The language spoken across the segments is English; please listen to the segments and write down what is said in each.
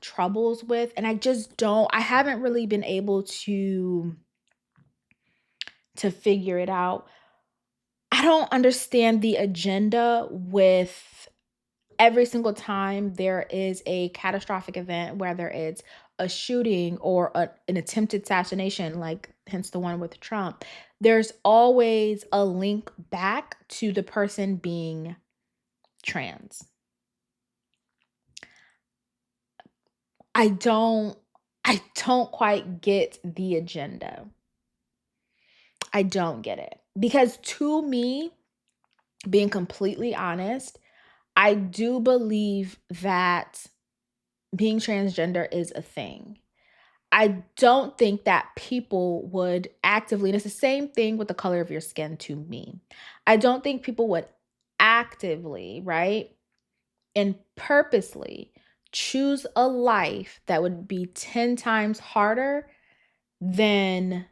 troubles with, and I haven't really been able to figure it out. I don't understand the agenda with every single time there is a catastrophic event, whether it's a shooting or an attempted assassination, like hence the one with Trump, there's always a link back to the person being trans. I don't I don't quite get the agenda. I don't get it. Because to me, being completely honest, I do believe that being transgender is a thing. I don't think that people would actively, and it's the same thing with the color of your skin to me. I don't think people would actively, right, and purposely choose a life that would be 10 times harder than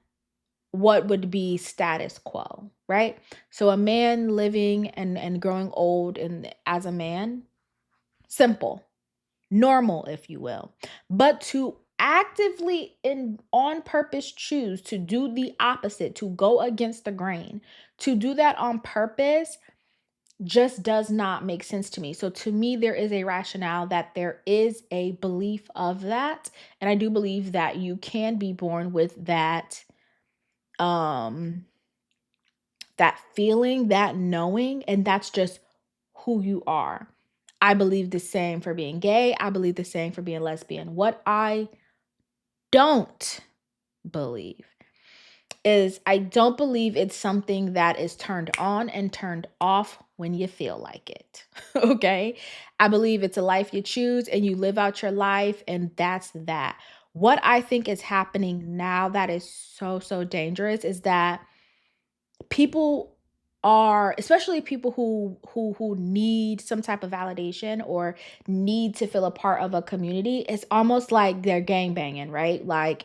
what would be status quo, right? So a man living and growing old and as a man, simple, normal, if you will. But to actively and on purpose choose to do the opposite, to go against the grain, to do that on purpose just does not make sense to me. So to me, there is a rationale that there is a belief of that. And I do believe that you can be born with um that feeling, that knowing, and that's just who you are. I believe the same for being gay. I believe the same for being lesbian. What I don't believe is I don't believe it's something that is turned on and turned off when you feel like it. Okay? I believe it's a life you choose and you live out your life, and that's that. What I think is happening now that is so, so dangerous is that people are, especially people who need some type of validation or need to feel a part of a community, it's almost like they're gang banging, right? Like,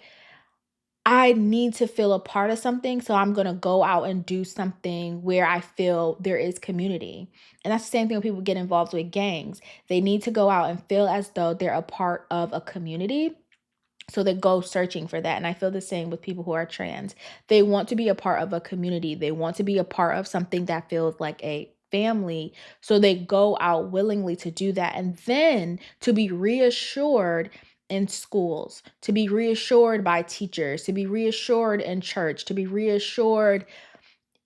I need to feel a part of something, so I'm gonna go out and do something where I feel there is community. And that's the same thing when people get involved with gangs. They need to go out and feel as though they're a part of a community, so they go searching for that. And I feel the same with people who are trans. They want to be a part of a community. They want to be a part of something that feels like a family. So they go out willingly to do that. And then to be reassured in schools, to be reassured by teachers, to be reassured in church, to be reassured,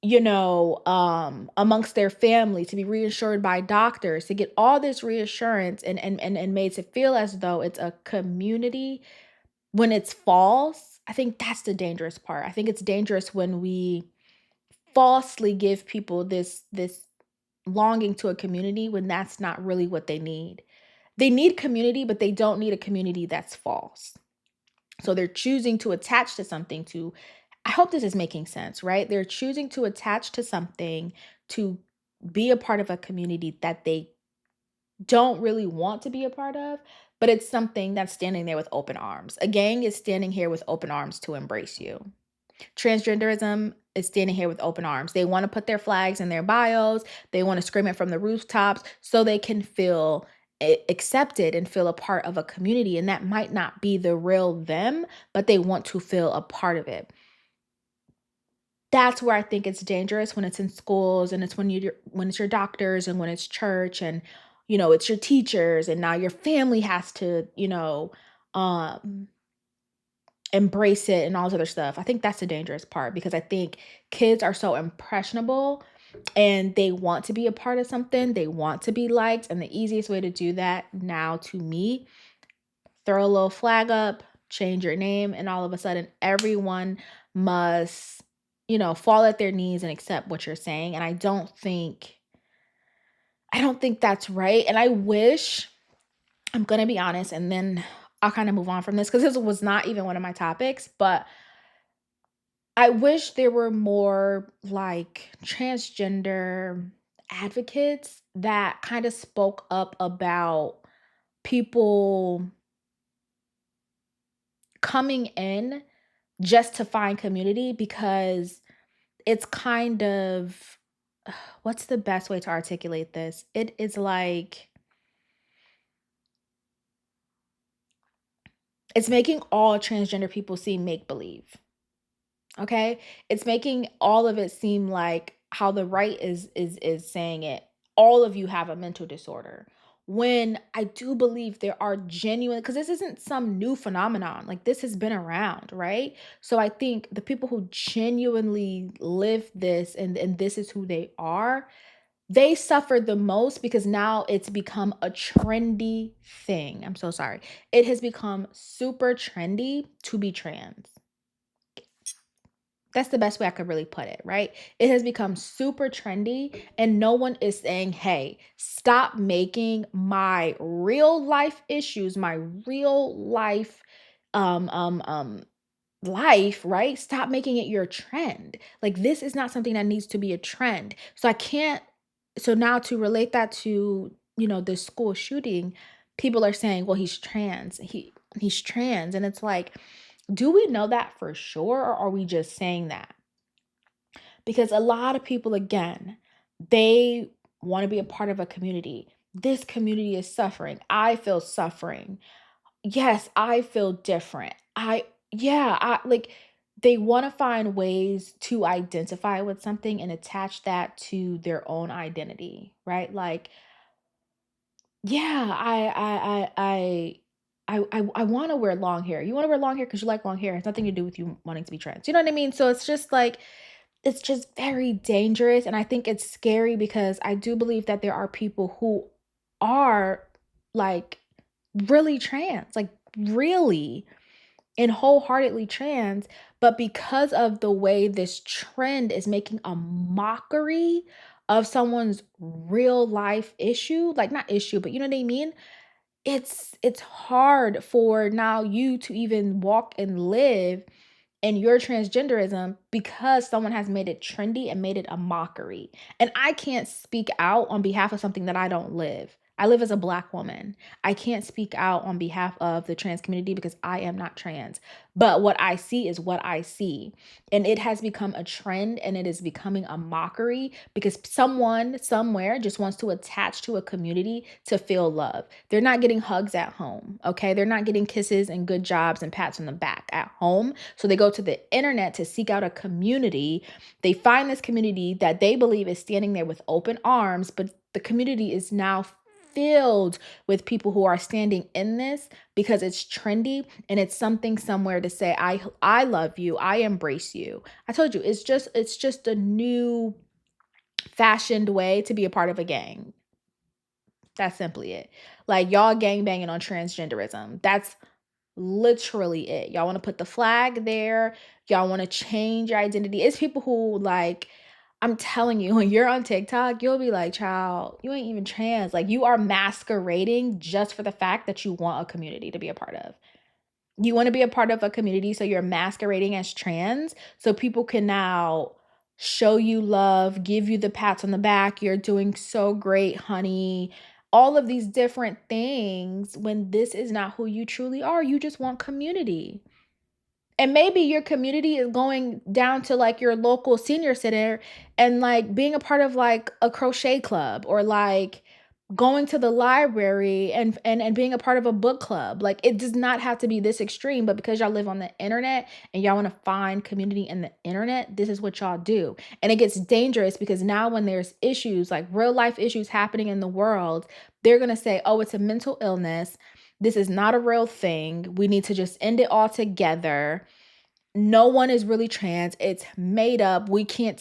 amongst their family, to be reassured by doctors, to get all this reassurance and made to feel as though it's a community when it's false. I think that's the dangerous part. I think it's dangerous when we falsely give people this longing to a community when that's not really what they need. They need community, but they don't need a community that's false. So they're choosing to attach to something to, I hope this is making sense, right? They're choosing to attach to something to be a part of a community that they don't really want to be a part of, but it's something that's standing there with open arms. A gang is standing here with open arms to embrace you. Transgenderism is standing here with open arms. They want to put their flags in their bios. They want to scream it from the rooftops so they can feel accepted and feel a part of a community. And that might not be the real them, but they want to feel a part of it. That's where I think it's dangerous, when it's in schools and it's when it's your doctors and when it's church and it's your teachers, and now your family has to um embrace it and all this other stuff. I think that's the dangerous part, because I think kids are so impressionable and they want to be a part of something. They want to be liked, and the easiest way to do that now, to me, throw a little flag up, change your name, and all of a sudden everyone must, fall at their knees and accept what you're saying. And I don't think that's right. And I wish, I'm gonna be honest, and then I'll kind of move on from this because this was not even one of my topics, but I wish there were more like transgender advocates that kind of spoke up about people coming in just to find community, because it's kind of, what's the best way to articulate this? It is like, It's making all transgender people seem make believe. Okay? It's making all of it seem like how the right is saying it. All of you have a mental disorder. When I do believe there are genuine, because this isn't some new phenomenon. Like this has been around, right? So I think the people who genuinely live this and this is who they are, they suffer the most because now it's become a trendy thing. I'm so sorry. It has become super trendy to be trans. That's the best way I could really put it, right? It has become super trendy, and no one is saying, hey, stop making my real life issues, my real life um um um life, right? Stop making it your trend. Like this is not something that needs to be a trend. So I can't so now to relate that to, this school shooting, people are saying, well, he's trans. He's trans. And it's like, do we know that for sure, or are we just saying that? Because a lot of people, again, they want to be a part of a community. This community is suffering. I feel suffering. Yes, I feel different. Yeah, I like they want to find ways to identify with something and attach that to their own identity, right? Like, yeah, I want to wear long hair. You want to wear long hair because you like long hair. It's nothing to do with you wanting to be trans. You know what I mean? So it's just like it's just very dangerous, and I think it's scary because I do believe that there are people who are, like, really trans, like, really and wholeheartedly trans, but because of the way this trend is making a mockery of someone's real life issue, like, not issue, but you know what I mean? It's hard for now you to even walk and live and your transgenderism because someone has made it trendy and made it a mockery. And I can't speak out on behalf of something that I don't live. I live as a Black woman. I can't speak out on behalf of the trans community because I am not trans. But what I see is what I see. And it has become a trend and it is becoming a mockery because someone somewhere just wants to attach to a community to feel love. They're not getting hugs at home, okay? They're not getting kisses and good jobs and pats on the back at home. So they go to the internet to seek out a community. They find this community that they believe is standing there with open arms, but the community is now filled with people who are standing in this because it's trendy and it's something somewhere to say I love you, I embrace you. I told you it's just a new fashioned way to be a part of a gang. That's simply it. Like y'all gang banging on transgenderism. That's literally it. Y'all want to put the flag there. Y'all want to change your identity. It's people who like, I'm telling you, when you're on TikTok, you'll be like, child, you ain't even trans. Like you are masquerading just for the fact that you want a community to be a part of. You want to be a part of a community, so you're masquerading as trans so people can now show you love, give you the pats on the back. You're doing so great, honey. All of these different things when this is not who you truly are. You just want community. And maybe your community is going down to like your local senior center and like being a part of like a crochet club or like going to the library and being a part of a book club. Like it does not have to be this extreme, but because y'all live on the internet and y'all want to find community in the internet, this is what y'all do. And it gets dangerous because now when there's issues, like real life issues happening in the world, they're going to say, "Oh, it's a mental illness. This is not a real thing. We need to just end it all together. No one is really trans. It's made up. We can't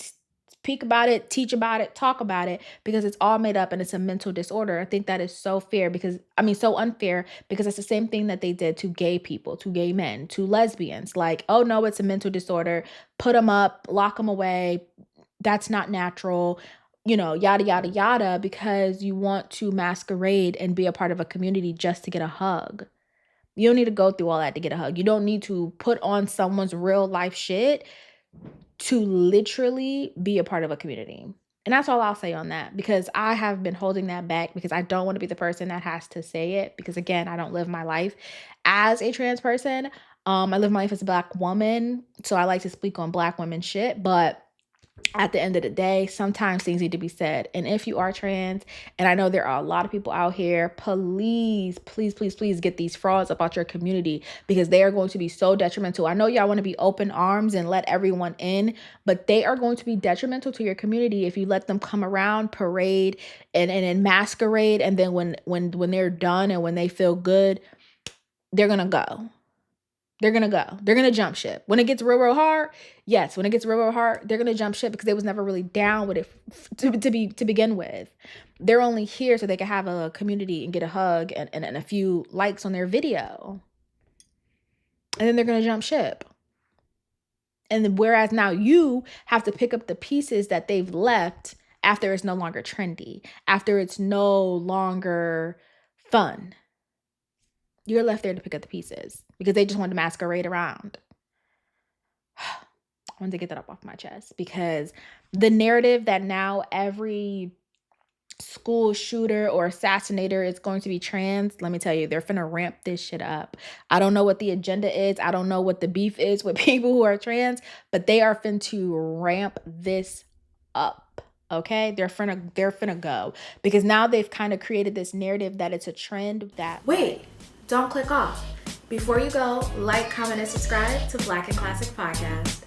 speak about it, teach about it, talk about it because it's all made up and it's a mental disorder." I think that is so fair because so unfair because it's the same thing that they did to gay people, to gay men, to lesbians. Like, oh no, it's a mental disorder. Put them up, lock them away. That's not natural. Yada, yada, yada, because you want to masquerade and be a part of a community just to get a hug. You don't need to go through all that to get a hug. You don't need to put on someone's real life shit to literally be a part of a community. And that's all I'll say on that because I have been holding that back because I don't want to be the person that has to say it because again, I don't live my life as a trans person. I live my life as a Black woman, so I like to speak on Black women shit, but At the end of the day, sometimes things need to be said. And if you are trans, and I know there are a lot of people out here, please, please, please, please get these frauds about your community, because they are going to be so detrimental. I know y'all want to be open arms and let everyone in, but they are going to be detrimental to your community if you let them come around, parade, and masquerade. And then when they're done and when they feel good, they're going to go. They're going to go. They're going to jump ship. When it gets real, real hard, yes, when it gets real, real hard, they're going to jump ship because they was never really down with it to begin with. They're only here so they can have a community and get a hug and a few likes on their video. And then they're going to jump ship. And whereas now you have to pick up the pieces that they've left after it's no longer trendy, after it's no longer fun. You're left there to pick up the pieces because they just wanted to masquerade around. I wanted to get that up off my chest because the narrative that now every school shooter or assassinator is going to be trans, let me tell you, they're finna ramp this shit up. I don't know what the agenda is. I don't know what the beef is with people who are trans, but they are finna to ramp this up. Okay, they're finna go because now they've kind of created this narrative that it's a trend that. Wait, don't click off. Before you go, like, comment, and subscribe to Black and Classic Podcast.